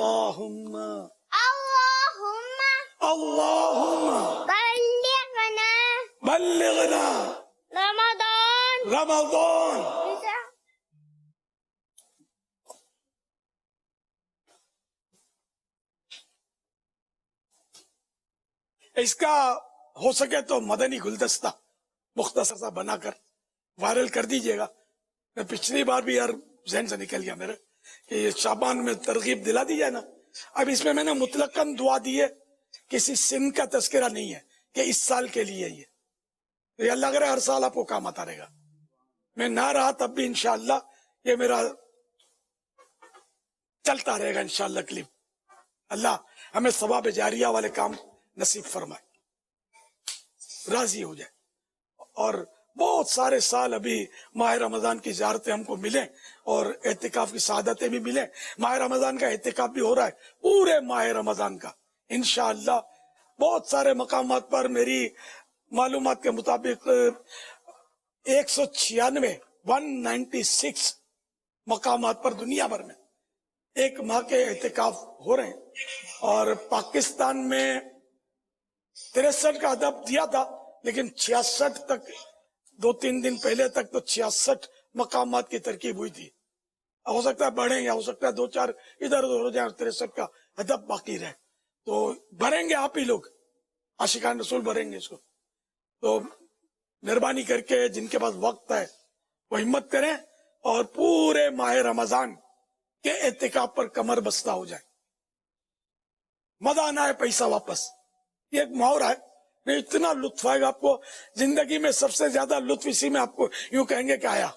اللهم بلغنا رمضان. اس کا ہو سکے تو مدنی گلدستہ مختصر سا بنا کر وائرل کر دیجئے گا. میں پچھلی بار بھی یار ذہن سے نکل گیا میرے کہ یہ شعبان میں ترغیب دلا دی جائے نا. اب اس میں نے مطلقاً دعا دی ہے، کسی سن کا تذکرہ نہیں ہے کہ اس سال کے لیے یہ اللہ کرے ہر سال آپ کو کام آتا رہے گا. میں نہ رہا تب بھی انشاءاللہ یہ میرا چلتا رہے گا انشاءاللہ کلپ. اللہ ہمیں ثواب جاریہ والے کام نصیب فرمائے، راضی ہو جائے. اور بہت سارے سال ابھی ماہ رمضان کی زیارتیں ہم کو ملیں اور اعتکاف کی سعادتیں بھی ملیں. ماہ رمضان کا اعتکاف بھی ہو رہا ہے پورے ماہ رمضان کا انشاءاللہ. بہت سارے مقامات پر میری معلومات کے مطابق 196 مقامات پر دنیا بھر میں ایک ماہ کے اعتکاف ہو رہے ہیں. اور پاکستان میں 63 کا ہدف دیا تھا، لیکن 66 تک 2-3 دن پہلے تک تو 66 مقامات کی ترکیب ہوئی تھی. ہو سکتا ہے بڑھیں یا ہو سکتا ہے 2-4 ادھر ادھر ہو جائیں اور 63 کا ہدف باقی رہے. تو بھریں گے آپ ہی لوگ، عاشقان رسول بھریں گے اس کو. تو مہربانی کر کے جن کے پاس وقت ہے وہ ہمت کریں اور پورے ماہ رمضان کے اعتکاف پر کمر بستہ ہو جائیں. مزہ نہ آئے پیسہ واپس. یہ ایک محاورہ ہے، نہیں اتنا لطف آئے گا آپ کو زندگی میں. سب سے زیادہ لطف اسی میں آپ کو یوں کہیں گے کہ آیا.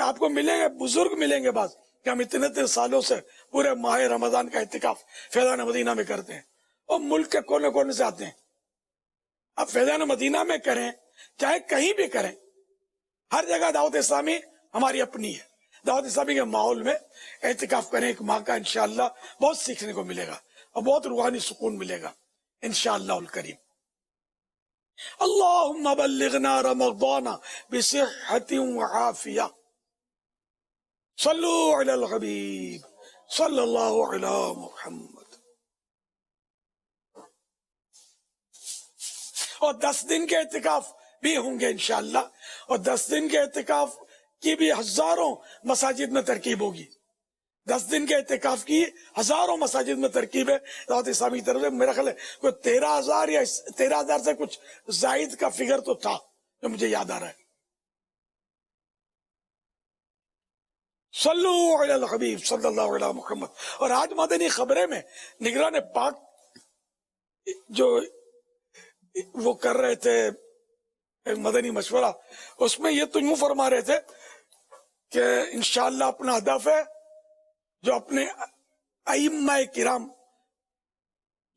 آپ کو ملیں گے بزرگ ملیں گے بعض کہ ہم اتنے سالوں سے پورے ماہ رمضان کا اعتکاف فیضان مدینہ میں کرتے ہیں اور ملک کے کونے کونے سے آتے ہیں. اب فیضان مدینہ میں کریں چاہے کہیں بھی کریں، ہر جگہ دعوت اسلامی ہماری اپنی ہے. دعوت اسلامی کے ماحول میں اعتکاف کریں ایک ماہ کا، انشاءاللہ بہت سیکھنے کو ملے گا اور بہت روحانی سکون ملے گا انشاءاللہ الکریم. اللہم بلغنا رمضان بصحت وعافیہ. صلو علی الحبیب صلی اللہ علی محمد. اور 10 دن کے اعتکاف بھی ہوں گے انشاءاللہ. اور 10 دن کے اعتکاف کی بھی ہزاروں مساجد میں ترکیب ہوگی. 10 دن کے اعتکاف کی ہزاروں مساجد میں ترکیب ہے دعوت اسلامی کی طرف سے. میرا خیال ہے کوئی 13,000 یا 13,000 سے کچھ زائد کا فگر تو تھا جو مجھے یاد آ رہا ہے. صلو علی الحبیب صلی اللہ علیہ محمد. اور آج مدنی خبریں میں نگران پاک جو وہ کر رہے تھے مدنی مشورہ، اس میں یہ تو یوں فرما رہے تھے کہ انشاءاللہ اپنا ہدف ہے جو اپنے ائمہ کرام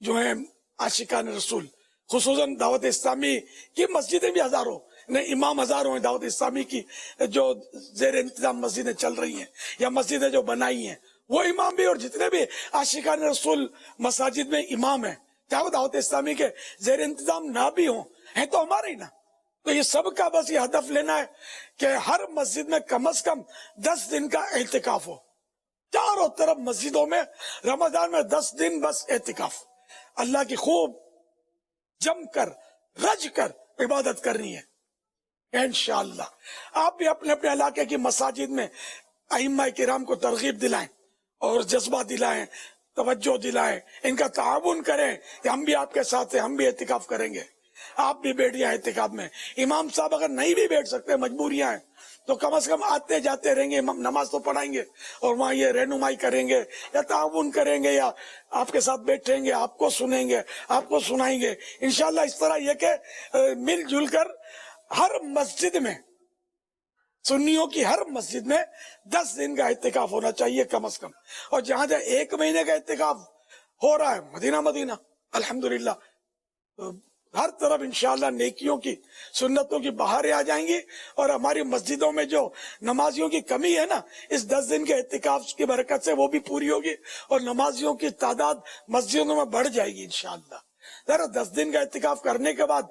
جو ہیں عاشقان رسول، خصوصاً دعوت اسلامی کی مسجدیں بھی ہزاروں امام ہزاروں ہیں دعوت اسلامی کی جو زیر انتظام مسجدیں چل رہی ہیں یا مسجدیں جو بنائی ہیں، وہ امام بھی اور جتنے بھی عاشقان رسول مساجد میں امام ہیں، چاہے وہ دعوت اسلامی کے زیر انتظام نہ بھی ہوں، ہیں تو ہمارے ہی نا. تو یہ سب کا بس یہ ہدف لینا ہے کہ ہر مسجد میں کم از کم 10 دن کا اعتکاف ہو. چاروں طرف مسجدوں میں رمضان میں 10 دن بس اعتکاف، اللہ کی خوب جم کر رج کر عبادت کرنی ہے انشاءاللہ. آپ بھی اپنے اپنے علاقے کی مساجد میں ائمہ کرام کو ترغیب دلائیں اور جذبہ دلائیں، توجہ دلائیں، ان کا تعاون کریں کہ ہم بھی آپ کے ساتھ ہیں، ہم بھی اعتکاف کریں گے. آپ بھی بیٹھ جائیں اعتکاف میں. امام صاحب اگر نہیں بھی بیٹھ سکتے، مجبوریاں ہیں، تو کم از کم آتے جاتے رہیں گے، نماز تو پڑھائیں گے اور وہاں یہ رہنمائی کریں گے یا تعاون کریں گے یا آپ کے ساتھ بیٹھیں گے، آپ کو سنیں گے، آپ کو سنائیں گے انشاءاللہ. اس طرح یہ کہ مل جل کر ہر مسجد میں، سنیوں کی ہر مسجد میں 10 دن کا اعتکاف ہونا چاہیے کم از کم. اور جہاں جہاں 1 مہینے کا اعتکاف ہو رہا ہے مدینہ الحمدللہ، ہر طرف انشاءاللہ نیکیوں کی سنتوں کی بہاریں آ جائیں گی. اور ہماری مسجدوں میں جو نمازیوں کی کمی ہے نا، اس 10 دن کے اعتکاف کی برکت سے وہ بھی پوری ہوگی اور نمازیوں کی تعداد مسجدوں میں بڑھ جائے گی انشاءاللہ. ذرا 10 دن کا اعتکاف کرنے کے بعد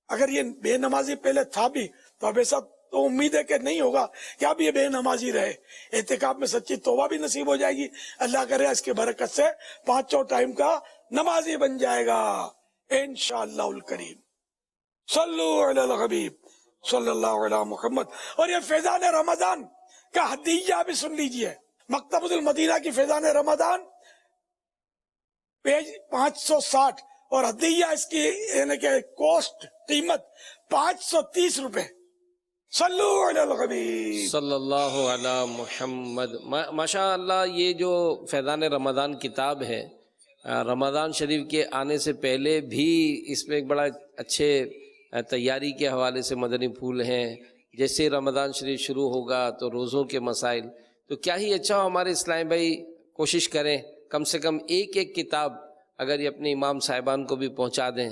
اگر یہ بے نمازی پہلے تھا بھی تو اب ایسا تو امید ہے کہ نہیں ہوگا کہ اب یہ بے نمازی رہے. اعتکاف میں سچی توبہ بھی نصیب ہو جائے گی. اللہ کرے اس کی برکت سے 5 ٹائم کا نمازی بن جائے گا انشاءاللہ الکریم. صلو علی الحبیب صلی اللہ علی محمد. اور یہ فیضان رمضان کا ہدیہ بھی سن لیجئے. مکتبۃ المدینہ کی فیضان رمضان پیج 560 اور ہدیہ اس کی یعنی کہ کوسٹ قیمت 530 روپے. صلو علی الحبیب صلی اللہ علی محمد. ماشاء اللہ یہ جو فیضان رمضان کتاب ہے، رمضان شریف کے آنے سے پہلے بھی اس میں ایک بڑا اچھے تیاری کے حوالے سے مدنی پھول ہیں. جیسے رمضان شریف شروع ہوگا تو روزوں کے مسائل، تو کیا ہی اچھا ہو ہمارے اسلامی بھائی کوشش کریں کم سے کم ایک کتاب اگر یہ اپنے امام صاحبان کو بھی پہنچا دیں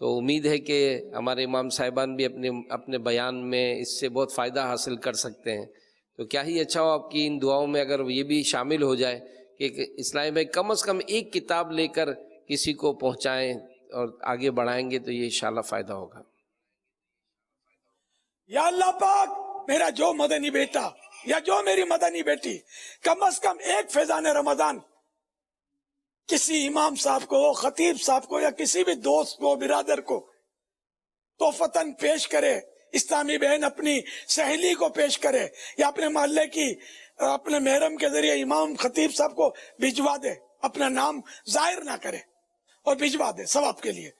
تو امید ہے کہ ہمارے امام صاحبان بھی اپنے بیان میں اس سے بہت فائدہ حاصل کر سکتے ہیں. تو کیا ہی اچھا ہو آپ کی ان دعاؤں میں اگر یہ بھی شامل ہو جائے کہ اسلامی بھائی کم از کم ایک کتاب لے کر کسی کو پہنچائیں اور آگے بڑھائیں گے تو یہ انشاءاللہ فائدہ ہوگا. یا اللہ پاک میرا جو مدنی بیٹا یا جو میری مدنی بیٹی کم از کم ایک فیضان رمضان کسی امام صاحب کو، خطیب صاحب کو یا کسی بھی دوست کو، برادر کو تحفتاً پیش کرے. اسلامی بہن اپنی سہیلی کو پیش کرے یا اپنے محلے کی اپنے محرم کے ذریعے امام خطیب صاحب کو بھجوا دے. اپنا نام ظاہر نہ کرے اور بھجوا دے ثواب کے لیے.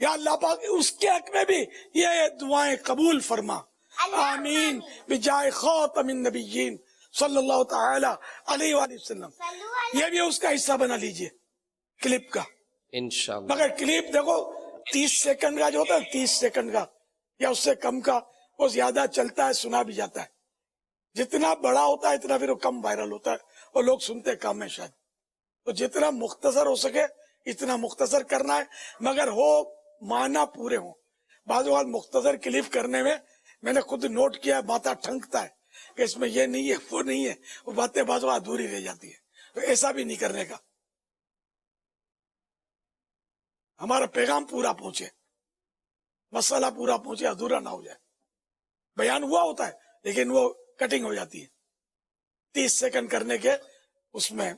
یا اللہ پاک اس کے حق میں بھی یہ دعائیں قبول فرما. آمین بجائے خاتم النبیین صلی اللہ تعالی علیہ وآلہ وسلم. یہ بھی اس کا حصہ بنا لیجئے کلپ کا انشاءاللہ. مگر کلپ دیکھو 30 سیکنڈ کا جو ہوتا ہے 30 سیکنڈ کا یا اس سے کم کا وہ زیادہ چلتا ہے، سنا بھی جاتا ہے. جتنا بڑا ہوتا ہے اتنا پھر وہ کم وائرل ہوتا ہے اور لوگ سنتے کم ہے شاید. تو جتنا مختصر ہو سکے اتنا مختصر کرنا ہے مگر ہو معنی پورے ہوں. بعض اوقات مختصر کلپ کرنے میں میں نے خود نوٹ کیا ماتھا ٹھنکتا ہے کہ اس میں یہ نہیں ہے وہ نہیں ہے، وہ باتیں بعض اوقات ادھوری رہ جاتی ہے. تو ایسا بھی نہیں کرنے کا. ہمارا پیغام پورا پہنچے، مسئلہ پورا پہنچے، ادھورا نہ ہو جائے. بیان ہوا ہوتا ہے لیکن وہ کٹنگ ہو جاتی ہے 30 سیکنڈ کرنے کے. اس میں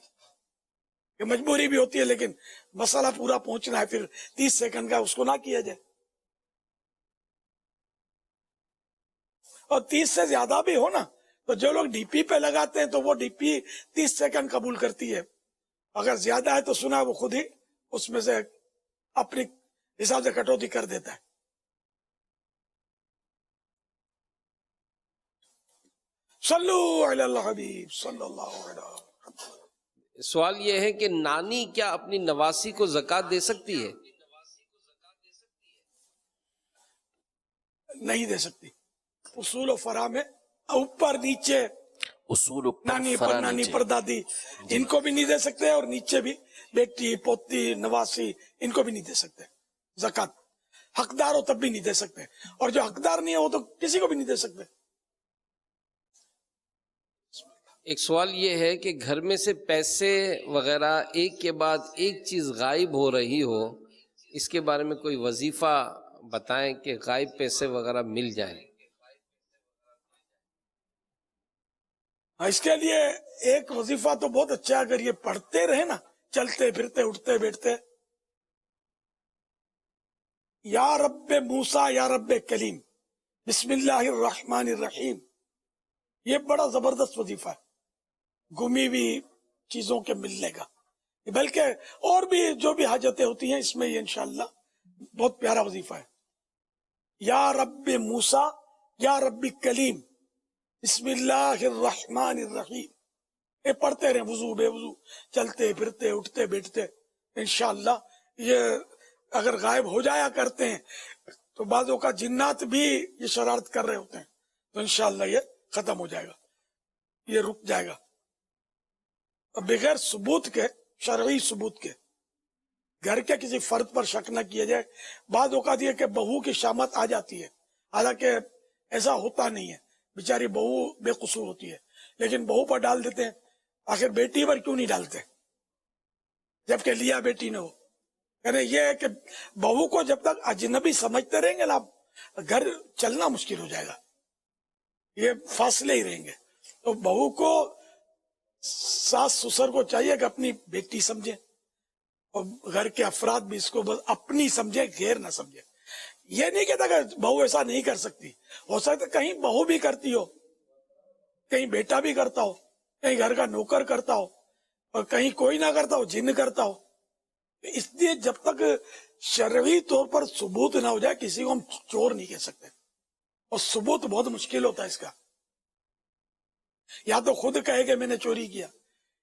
یہ مجبوری بھی ہوتی ہے لیکن مسئلہ پورا پہنچنا ہے، پھر 30 سیکنڈ کا اس کو نہ کیا جائے. اور 30 سے زیادہ بھی ہو نا تو جو لوگ ڈی پی پہ لگاتے ہیں تو وہ ڈی پی 30 سیکنڈ قبول کرتی ہے. اگر زیادہ ہے تو سنا وہ خود ہی اس میں سے اپنی حساب سے کٹوتی کر دیتا ہے. صلو علی الحبیب صلی اللہ علیہ وسلم. سوال یہ ہے کہ نانی کیا اپنی نواسی کو زکوٰۃ دے سکتی ہے؟ نہیں دے سکتی. اصول و فرا میں اوپر نیچے اصول نانی پر نانی پر دادی ان کو بھی نہیں دے سکتے اور نیچے بھی بیٹی پوتی نواسی ان کو بھی نہیں دے سکتے زکوٰۃ. حقدار ہو تب بھی نہیں دے سکتے اور جو حقدار نہیں ہے وہ تو کسی کو بھی نہیں دے سکتے. ایک سوال یہ ہے کہ گھر میں سے پیسے وغیرہ ایک کے بعد ایک چیز غائب ہو رہی ہو، اس کے بارے میں کوئی وظیفہ بتائیں کہ غائب پیسے وغیرہ مل جائیں. اس کے لیے ایک وظیفہ تو بہت اچھا ہے، اگر یہ پڑھتے رہے نا چلتے پھرتے اٹھتے بیٹھتے، یا رب موسیٰ یا رب کلیم بسم اللہ الرحمن الرحیم. یہ بڑا زبردست وظیفہ ہے گمی ہوئی چیزوں کے ملنے کا. بلکہ اور بھی جو بھی حاجتیں ہوتی ہیں اس میں یہ انشاءاللہ بہت پیارا وظیفہ ہے. یا رب موسیٰ یا رب کلیم بسم اللہ الرحمن الرحیم. یہ پڑھتے رہے وضو بے وضو چلتے پھرتے اٹھتے بیٹھتے. انشاءاللہ یہ اگر غائب ہو جایا کرتے ہیں تو بعضوں کا جنات بھی یہ شرارت کر رہے ہوتے ہیں تو انشاءاللہ یہ ختم ہو جائے گا، یہ رک جائے گا. بغیر ثبوت کے، شرعی ثبوت کے، گھر کے کسی فرد پر شک نہ کیا جائے. بعض اوقات یہ کہ بہو کی شامت آ جاتی ہے، حالانکہ ایسا ہوتا نہیں ہے، بیچاری بہو بے قصور ہوتی ہے لیکن بہو پر ڈال دیتے ہیں. آخر بیٹی پر کیوں نہیں ڈالتے جبکہ لیا بیٹی نے ہو؟ یعنی یہ ہے کہ بہو کو جب تک اجنبی سمجھتے رہیں گے نا گھر چلنا مشکل ہو جائے گا. یہ فاصلے ہی رہیں گے. تو بہو کو ساس سسر کو چاہیے کہ اپنی بیٹی سمجھے اور گھر کے افراد بھی اس کو بس اپنی سمجھے, غیر نہ سمجھے. یہ نہیں کہتا کہ بہو ایسا نہیں کر سکتی, ہو سکتا ہے کہیں بہو بھی کرتی ہو, کہیں بیٹا بھی کرتا ہو, کہیں گھر کا نوکر کرتا ہو, اور کہیں کوئی نہ کرتا ہو, جن کرتا ہو. اس لیے جب تک شرعی طور پر ثبوت نہ ہو جائے کسی کو ہم چور نہیں کہہ سکتے, اور ثبوت بہت مشکل ہوتا ہے اس کا. یا تو خود کہے کہ میں نے چوری کیا,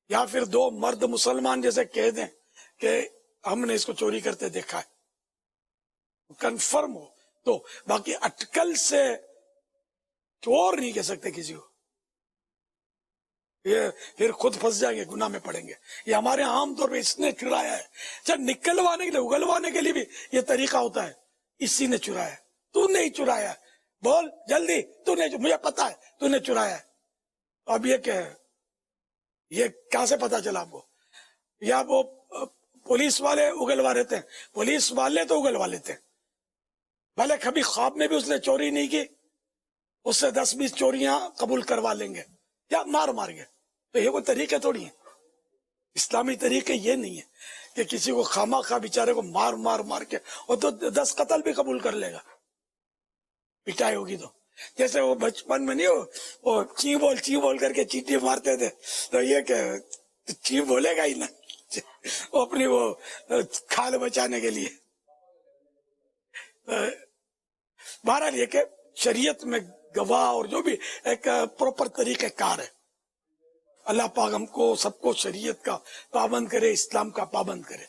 یا پھر دو مرد مسلمان جیسے کہہ دیں کہ ہم نے اس کو چوری کرتے دیکھا ہے, کنفرم ہو تو. باقی اٹکل سے چور نہیں کہہ سکتے کسی کو, یہ پھر خود پھنس جائیں گے, گناہ میں پڑیں گے. یہ ہمارے عام طور پہ اس نے چرایا ہے. اچھا, نکلوانے کے لیے, اگلوانے کے لیے بھی یہ طریقہ ہوتا ہے, اسی نے چرایا, تو نہیں چرایا, بول جلدی, تو نے, مجھے پتا ہے تو نے چرایا ہے. اب یہ کیا ہے, یہ کہاں سے پتا چلا آپ کو؟ یا وہ پولیس والے اگلوا رہتے ہیں, پولیس والے تو اگلوا لیتے ہیں, بھلے کبھی خواب میں بھی اس نے چوری نہیں کی, اس سے 10-20 چوریاں قبول کروا لیں گے یا مار گے. تو یہ کوئی طریقے تھوڑی ہیں, اسلامی طریقے یہ نہیں ہے کہ کسی کو خامہ خواہ بیچارے کو مار کے, اور تو 10 قتل بھی قبول کر لے گا, پٹائی ہوگی تو. جیسے وہ بچپن میں نہیں وہ چی بول کر کے چیٹی مارتے تھے, تو یہ کہ چی بولے گا ہی نا, وہ اپنی وہ کھال بچانے کے لیے. بہرحال یہ کہ شریعت میں گواہ اور جو بھی ایک پراپر طریقہ کار ہے. اللہ پاک ہم کو سب کو شریعت کا پابند کرے, اسلام کا پابند کرے.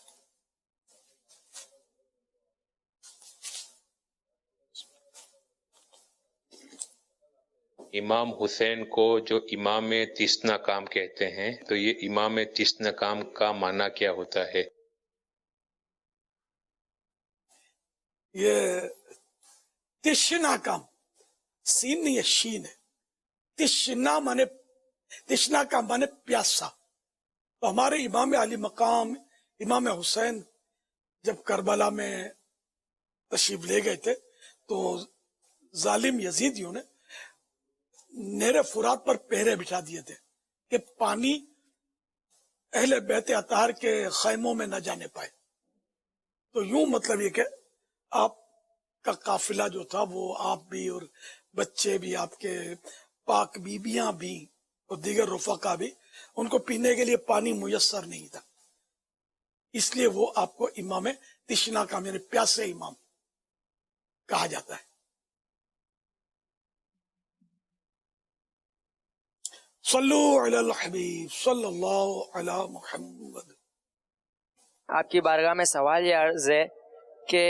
امام حسین کو جو امام تسنا کام کہتے ہیں, تو یہ امام تسنا کام کا معنی کیا ہوتا ہے؟ یہ تشنا کام, سین نہیں ہے, شین ہے. تشنا کام مانے پیاسا. تو ہمارے امام علی مقام امام حسین جب کربلا میں تشریف لے گئے تھے, تو ظالم یزیدیوں نے نہر فرات پر پہرے بٹھا دیے تھے کہ پانی اہل بیت اطہار کے خیموں میں نہ جانے پائے. تو یوں مطلب یہ کہ آپ کا قافلہ جو تھا وہ آپ بھی اور بچے بھی, آپ کے پاک بیبیاں بھی اور دیگر رفقا بھی, ان کو پینے کے لیے پانی میسر نہیں تھا. اس لیے وہ آپ کو امام تشنا کام یعنی پیاسے امام کہا جاتا ہے. صلو علی الحبیب صلی اللہ علی محمد. آپ کی بارگاہ میں سوال یہ عرض ہے کہ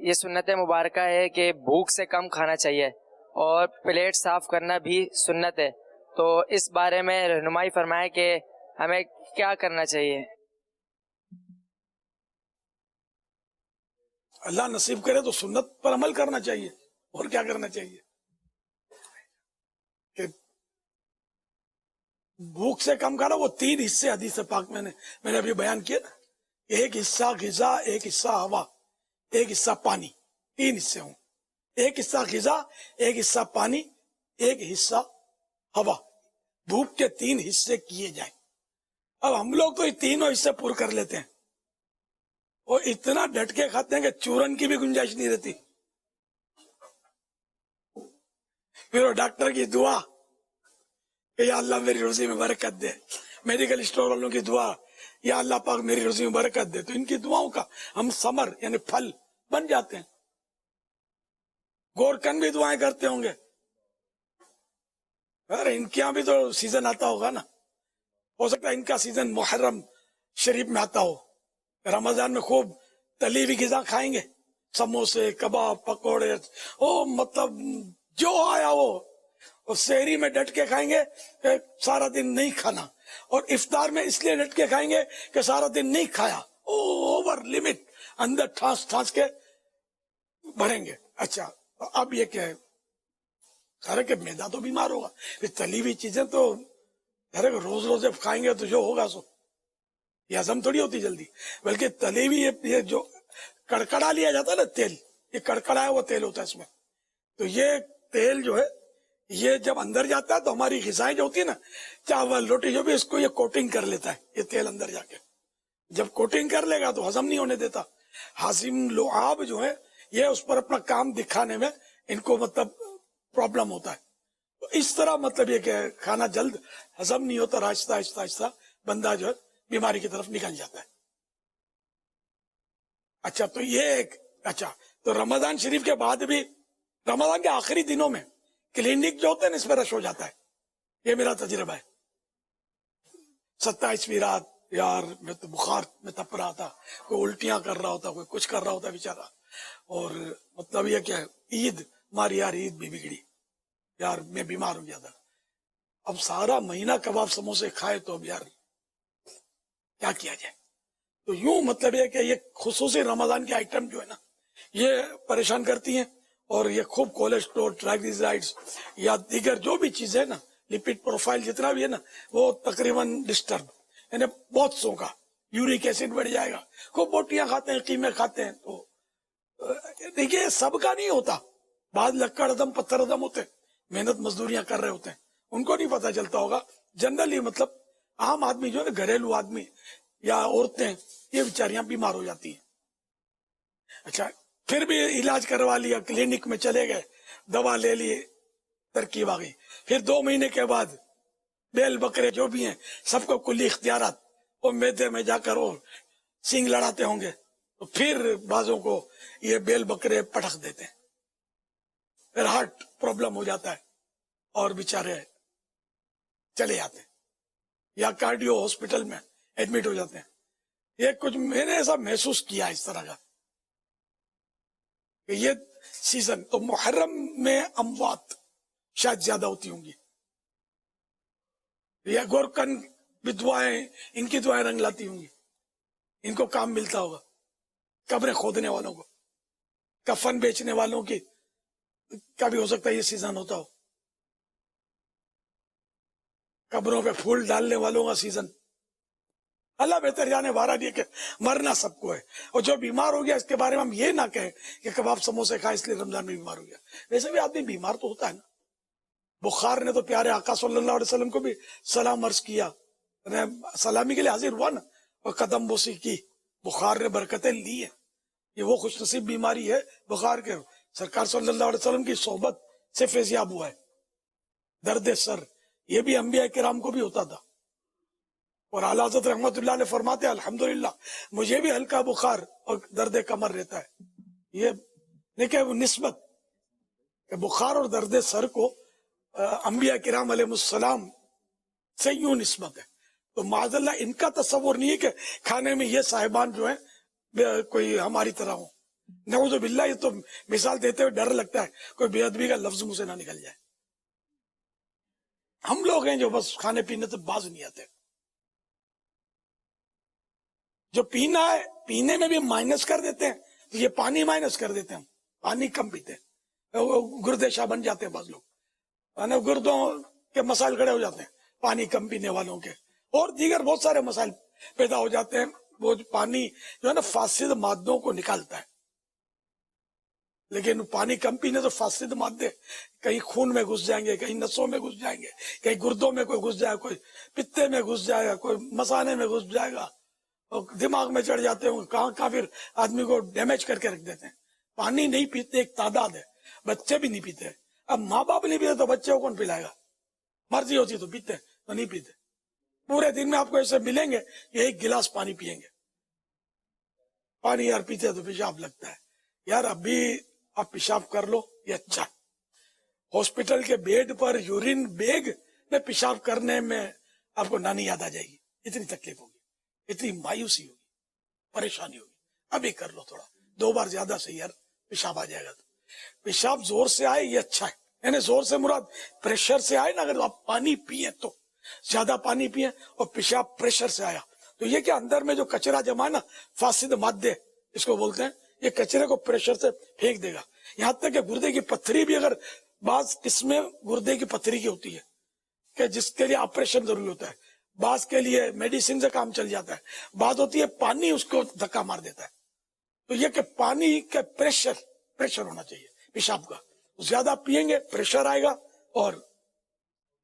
یہ سنت مبارکہ ہے کہ بھوک سے کم کھانا چاہیے اور پلیٹ صاف کرنا بھی سنت ہے, تو اس بارے میں رہنمائی فرمائیں کہ ہمیں کیا کرنا چاہیے؟ اللہ نصیب کرے تو سنت پر عمل کرنا چاہیے, اور کیا کرنا چاہیے. کہ بھوک سے کم کھانا, وہ 3 حصے حدیث پاک میں نے ابھی بیان کیا نا, ایک حصہ غذا, ایک حصہ ہوا, ایک حصہ پانی. 3 حصے ہوں, ایک حصہ غذا, ایک حصہ پانی, ایک حصہ ہوا. بھوک کے 3 حصے کیے جائیں. اب ہم لوگ تو یہ تینوں حصے پور کر لیتے ہیں, اور اتنا ڈٹ کے کھاتے ہیں کہ چورن کی بھی گنجائش نہیں رہتی. پھر وہ ڈاکٹر کی دعا کہ یا اللہ میری روزی میں برکت دے, میڈیکل اسٹور والوں کی دعا یا اللہ پاک میری روزی میں برکت دے. تو ان کی دعاؤں کا ہم ثمر یعنی پھل بن جاتے ہیں. گورکن بھی دعائیں کرتے ہوں گے, ارے ان کے یہاں بھی تو سیزن آتا ہوگا نا, ہو سکتا ہے ان کا سیزن محرم شریف میں آتا ہو. رمضان میں خوب تلی ہوئی غذا کھائیں گے, سموسے, کباب, پکوڑے, مطلب جو آیا وہ. اور سحری میں ڈٹ کے کھائیں گے کہ سارا دن نہیں کھانا, اور افطار میں اس لیے ڈٹ کے کھائیں گے کہ سارا دن نہیں کھایا, اوور لمٹ اندر ٹھانس کے بھریں گے. اچھا اب یہ کیا ہے, ارے کہ میدا تو بیمار ہوگا, پھر تلی ہوئی چیزیں تو ارے روز جب کھائیں گے تو جو ہوگا سو یہ ہضم تھوڑی ہوتی جلدی. بلکہ تلی ہوئی یہ جو کڑکڑا لیا جاتا ہے نا تیل, یہ کڑکڑا ہے وہ تیل ہوتا ہے اس میں. تو یہ تیل جو ہے یہ جب اندر جاتا ہے تو ہماری غذائیں جو ہوتی ہے نا، چاول روٹی جو بھی، اس کو یہ کوٹنگ کر لیتا ہے، یہ تیل اندر جا کے جب کوٹنگ کر لے گا تو ہضم نہیں ہونے دیتا. ہاضم لعاب جو ہے یہ اس پر اپنا کام دکھانے میں ان کو مطلب پرابلم ہوتا ہے. تو اس طرح مطلب یہ کہ کھانا جلد ہضم نہیں ہوتا، آہستہ آہستہ آہستہ بندہ جو ہے بیماری کی طرف نکل جاتا ہے. اچھا تو یہ ایک اچھا تو رمضان شریف کے بعد بھی رمضان کے آخری دنوں میں کلینک جو ہوتے ہیں نا اس میں رش ہو جاتا ہے. یہ میرا تجربہ ہے. 27ویں رات یار میں تو بخار میں تپ رہا تھا، کوئی الٹیاں کر رہا ہوتا، کوئی کچھ کر رہا ہوتا بیچارہ. اور مطلب یہ کیا عید ہماری یار عید بھی بگڑی یار، میں بیمار ہو گیا تھا. اب سارا مہینہ کباب سموسے کھائے تو اب یار کیا کیا جائے. تو یوں مطلب یہ کہ یہ خصوصی رمضان کے آئٹم جو ہے نا یہ پریشان کرتی ہیں. اور یہ خوب کولیسٹرول، ٹرائیگلیسرائڈز یا دیگر جو بھی چیزیں نا، لپڈ پروفائل جتنا بھی ہے نا وہ تقریباً ڈسٹرب، یعنی بہت سو کا یورک ایسڈ بڑھ جائے گا. خوب بوٹیاں کھاتے ہیں، قیمے کھاتے ہیں. تو دیکھیے سب کا نہیں ہوتا، بعض لکڑ عدم پتھر عدم ہوتے ہیں، محنت مزدوریاں کر رہے ہوتے ہیں، ان کو نہیں پتا چلتا ہوگا. جنرلی مطلب عام آدمی جو ہے نا، گھریلو آدمی یا عورتیں، یہ بیچاریاں بیمار ہو جاتی ہیں. اچھا پھر بھی علاج کروا لیا، کلینک میں چلے گئے، دوا لے لیے، ترکیب آ گئی. پھر 2 مہینے کے بعد بیل بکرے جو بھی ہیں سب کو کلی اختیارات، وہ میدے میں جا کر وہ سینگ لڑاتے ہوں گے. تو پھر بعضوں کو یہ بیل بکرے پٹخ دیتے ہیں، پھر ہارٹ پرابلم ہو جاتا ہے اور بیچارے چلے جاتے ہیں یا کارڈیو ہاسپٹل میں ایڈمٹ ہو جاتے ہیں. یہ کچھ میں نے ایسا محسوس کیا اس طرح کا کہ یہ سیزن تو محرم میں اموات شاید زیادہ ہوتی ہوں گی، یا گورکن بھی دعائیں، ان کی دعائیں رنگ لاتی ہوں گی، ان کو کام ملتا ہوگا. قبریں کھودنے والوں کو، کفن بیچنے والوں کی کا بھی ہو سکتا ہے یہ سیزن ہوتا ہو، قبروں پہ پھول ڈالنے والوں کا سیزن. اللہ بہتر جانے. بارہ یہ کہ مرنا سب کو ہے، اور جو بیمار ہو گیا اس کے بارے میں ہم یہ نہ کہیں کہ کباب سموسے کھائے اس لیے رمضان میں بیمار ہو گیا. ویسے بھی آدمی بیمار تو ہوتا ہے نا. بخار نے تو پیارے آقا صلی اللہ علیہ وسلم کو بھی سلام عرض کیا، سلامی کے لیے حاضر ہوا نا، اور قدم بوسی کی. بخار نے برکتیں لی ہیں. یہ وہ خوش نصیب بیماری ہے بخار کے، سرکار صلی اللہ علیہ وسلم کی صحبت سے فیضیاب ہوا ہے. درد سر یہ بھی انبیاء کرام کو بھی ہوتا تھا، اور اعلیٰ حضرت رحمت اللہ علیہ فرماتے ہیں الحمدللہ مجھے بھی ہلکا بخار اور درد کمر رہتا ہے. یہ دیکھیں وہ نسبت کہ بخار اور درد سر کو انبیاء کرام علیہ السلام سے یوں نسبت ہے. تو معاذ اللہ ان کا تصور نہیں ہے کہ کھانے میں یہ صاحبان جو ہیں کوئی ہماری طرح ہوں. نعوذ باللہ. یہ تو مثال دیتے ہوئے ڈر لگتا ہے کوئی بے ادبی کا لفظ منہ سے نہ نکل جائے. ہم لوگ ہیں جو بس کھانے پینے سے باز نہیں آتے. جو پینا ہے پینے میں بھی مائنس کر دیتے ہیں، تو یہ پانی مائنس کر دیتے ہیں، پانی کم پیتے ہیں، گردے شاہ بن جاتے ہیں بعض لوگ، گردوں کے مسائل کھڑے ہو جاتے ہیں پانی کم پینے والوں کے، اور دیگر بہت سارے مسائل پیدا ہو جاتے ہیں. وہ پانی جو ہے نا فاسد مادوں کو نکالتا ہے، لیکن پانی کم پینے سے فاسد مادے کہیں خون میں گھس جائیں گے، کہیں نسوں میں گھس جائیں گے، کہیں گردوں میں کوئی گھس جائے، کوئی پتے میں گھس جائے گا، کوئی مثانے میں گھس جائے گا، اور دماغ میں چڑھ جاتے ہوں، کہاں پھر آدمی کو ڈیمیج کر کے رکھ دیتے ہیں. پانی نہیں پیتے ایک تعداد ہے، بچے بھی نہیں پیتے. اب ماں باپ نہیں پیتے تو بچے کو کون پلائے گا؟ مرضی ہوتی تو پیتے، تو نہیں پیتے. پورے دن میں آپ کو ایسے ملیں گے کہ 1 گلاس پانی پیئیں گے. پانی یار پیتے تو پیشاب لگتا ہے. یار ابھی آپ پیشاب کر لو یہ اچھا ہے. ہاسپٹل کے بیڈ پر یورین بیگ میں پیشاب کرنے میں آپ کو نانی یاد آ جائے گی. اتنی تکلیف ہوگی، اتنی مایوسی ہوگی، پریشانی ہوگی. ابھی کر لو تھوڑا، 2 بار زیادہ سے یار پیشاب آ جائے گا. تو پیشاب زور سے آئے یہ اچھا ہے، یعنی زور سے مراد پریشر سے آئے نا. اگر آپ پانی پیئیں تو زیادہ پانی پیئیں، اور پیشاب پریشر سے آیا تو یہ کہ اندر میں جو کچرا جمع ہے نا، فاسد مادے اس کو بولتے ہیں، یہ کچرے کو پریشر سے پھینک دے گا. یہاں تک کہ گردے کی پتھری بھی، اگر بعض قسمیں گردے کی پتھری کی ہوتی ہے کہ جس کے لیے آپریشن ضروری ہوتا ہے، بعض کے لیے میڈیسن سے کام چل جاتا ہے، بعض ہوتی ہے پانی اس کو دھکا مار دیتا ہے. تو یہ کہ پانی کا پریشر ہونا چاہیے پیشاب کا. زیادہ پیئیں گے پریشر آئے گا اور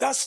10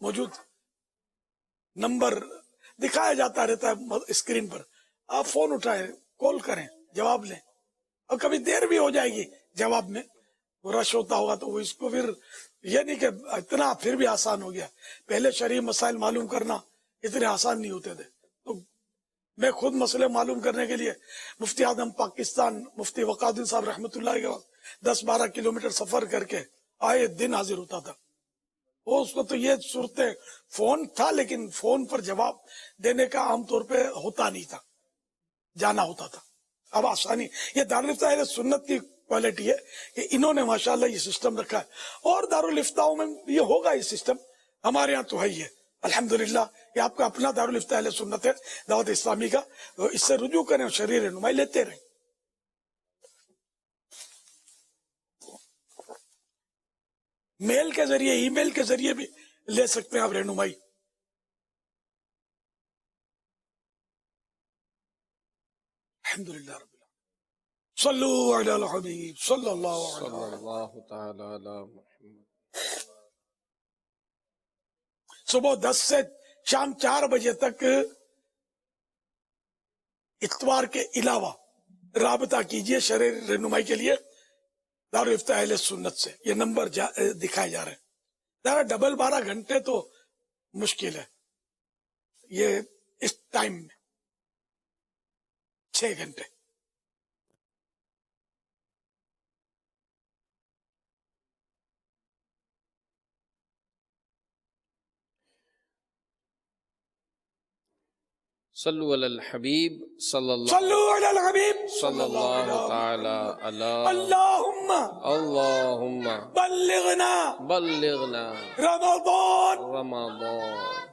موجود نمبر دکھایا جاتا رہتا ہے اسکرین پر، آپ فون اٹھائیں، کال کریں، جواب لیں، اور کبھی دیر بھی ہو جائے گی جواب میں، وہ رش ہوتا ہوگا تو وہ اس کو پھر یہ نہیں کہ اتنا پھر بھی آسان ہو گیا، پہلے شرعی مسائل معلوم کرنا اتنے آسان نہیں ہوتے تھے، تو میں خود مسئلے معلوم کرنے کے لیے مفتی اعظم پاکستان مفتی وقار صاحب رحمۃ اللہ کے وقت 10-12 کلومیٹر سفر کر کے آئے دن حاضر ہوتا تھا۔ وہ اس کو تو یہ صورتیں فون تھا لیکن فون پر جواب دینے کا عام طور پہ ہوتا نہیں تھا، جانا ہوتا تھا۔ اب آسانی، یہ دارالفتہ اہل سنت کی کوالٹی ہے کہ انہوں نے ماشاءاللہ یہ سسٹم رکھا ہے، اور دارالفتاؤں میں یہ ہوگا یہ سسٹم، ہمارے ہاں تو ہے ہی ہے الحمدللہ۔ یہ آپ کا اپنا دارالفتہ اہل سنت ہے دعوت اسلامی کا، اس سے رجوع کریں اور شرعی رہنمائی لیتے رہیں۔ میل کے ذریعے، ای میل کے ذریعے بھی لے سکتے ہیں آپ رہنمائی۔ الحمدللہ رب العالمین، صلو علی الحبیب صلی اللہ علیہ صلی وسلم۔ اللہ تعالی علی محمد۔ صبح 10 سے شام 4 بجے تک اتوار کے علاوہ رابطہ کیجئے شرعی رہنمائی کے لیے دارالفتہ اہل سنت سے، یہ نمبر دکھائے جا رہے ہیں۔ ذرا ڈبل 12 گھنٹے تو مشکل ہے، یہ اس ٹائم میں 6 گھنٹے۔ صلو علی الحبیب صلی اللہ صلو علی الحبیب صلی اللہ تعالی علی اللہم اللہم بلغنا بلغنا رمضان۔ رمضان۔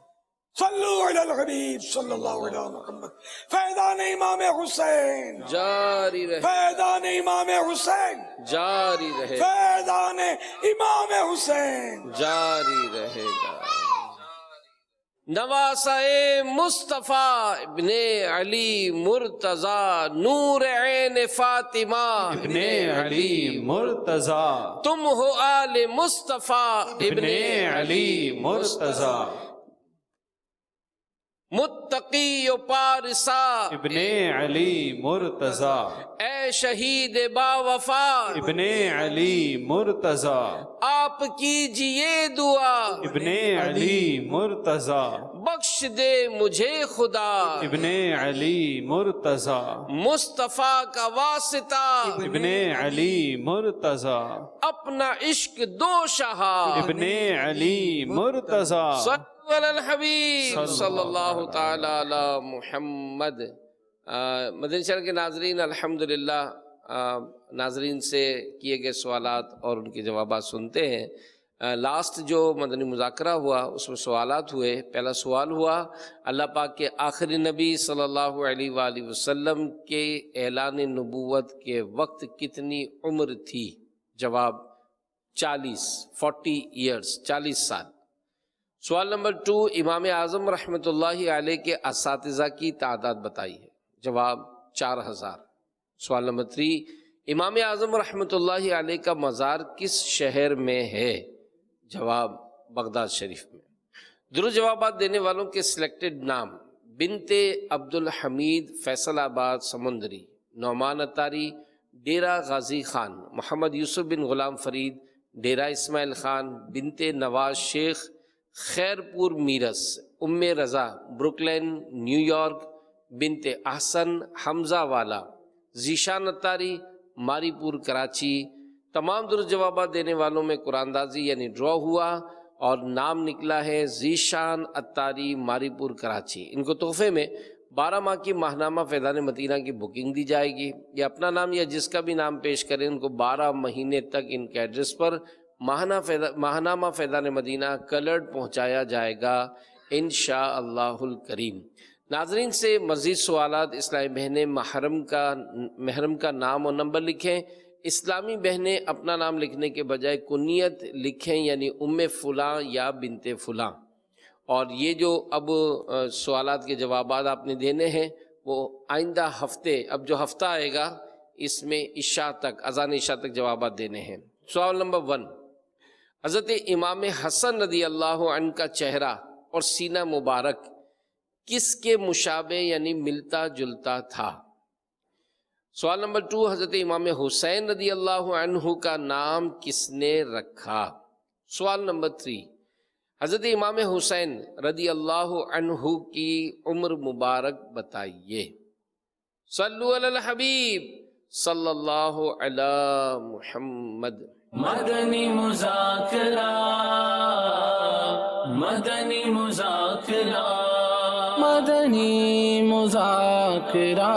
صلو علی الحبیب صلی اللہ علیہ محمد۔ فیضان امام حسین، جاری رہے، فیضان امام حسین، جاری رہے، فیضان امام حسین۔ جاری رہے گا۔ نواسہ مصطفیٰ ابن علی مرتضی، نور عین فاطمہ ابن علی مرتضی، تم ہو آل مصطفیٰ ابن علی مرتضی، متقی و پارسا ابن علی مرتضی، اے شہید با وفا، ابن علی مرتضی، آپ کیجئے دعا، ابن علی مرتضی، بخش دے مجھے خدا، ابن علی مرتضی، مصطفیٰ کا واسطہ، ابن علی مرتضی، اپنا عشق دو شہا، ابن علی مرتضی۔ صلو علی الحبیب صلی اللہ تعالی علی محمد۔ مدنی چینل کے ناظرین، الحمدللہ ناظرین سے کیے گئے سوالات اور ان کے جوابات سنتے ہیں۔ لاسٹ جو مدنی مذاکرہ ہوا اس میں سوالات ہوئے۔ پہلا سوال ہوا، اللہ پاک کے آخری نبی صلی اللہ علیہ وآلہ وسلم کے اعلان نبوت کے وقت کتنی عمر تھی؟ جواب 40 ایئرز، 40 سال۔ سوال نمبر 2، امام اعظم رحمۃ اللہ علیہ کے اساتذہ کی تعداد بتائیے۔ جواب 4000۔ سوال نمبر 3، امام اعظم رحمۃ اللہ علیہ کا مزار کس شہر میں ہے؟ جواب بغداد شریف میں۔ درست جوابات دینے والوں کے سلیکٹڈ نام: بنت عبد الحمید، فیصل آباد سمندری، نعمان اتاری، ڈیرہ غازی خان، محمد یوسف بن غلام فرید، ڈیرہ اسماعیل خان، بنت نواز شیخ، خیر پور میرس، ام رضا، بروکلین نیو یارک، بنت احسن، حمزہ والا، ذیشان اتاری، ماری پور کراچی۔ تمام درست جوابات دینے والوں میں قرآن اندازی یعنی ڈرا ہوا اور نام نکلا ہے ذیشان اتاری، ماری پور کراچی۔ ان کو تحفے میں 12 ماہ کی ماہنامہ فیضان مدینہ کی بکنگ دی جائے گی۔ یہ اپنا نام یا جس کا بھی نام پیش کریں ان کو 12 مہینے تک ان کے ایڈریس پر ماہنامہ فیضان مدینہ کلرڈ پہنچایا جائے گا انشاءاللہ الکریم۔ ناظرین سے مزید سوالات: اسلامی بہنیں محرم کا نام اور نمبر لکھیں۔ اسلامی بہنیں اپنا نام لکھنے کے بجائے کنیت لکھیں، یعنی ام فلاں یا بنت فلاں۔ اور یہ جو اب سوالات کے جوابات آپ نے دینے ہیں وہ آئندہ ہفتے، اب جو ہفتہ آئے گا اس میں عشاء تک، اذان عشاء تک جوابات دینے ہیں۔ سوال نمبر 1، حضرت امام حسن رضی اللہ عنہ کا چہرہ اور سینہ مبارک کس کے مشابہ یعنی ملتا جلتا تھا؟ سوال نمبر 2، حضرت امام حسین رضی اللہ عنہ کا نام کس نے رکھا؟ سوال نمبر 3، حضرت امام حسین رضی اللہ عنہ کی عمر مبارک بتائیے۔ صلو علی الحبیب صلی اللہ علی محمد۔ مدنی مذاکرہ، مدنی مذاکرہ، مدنی مذاکرہ۔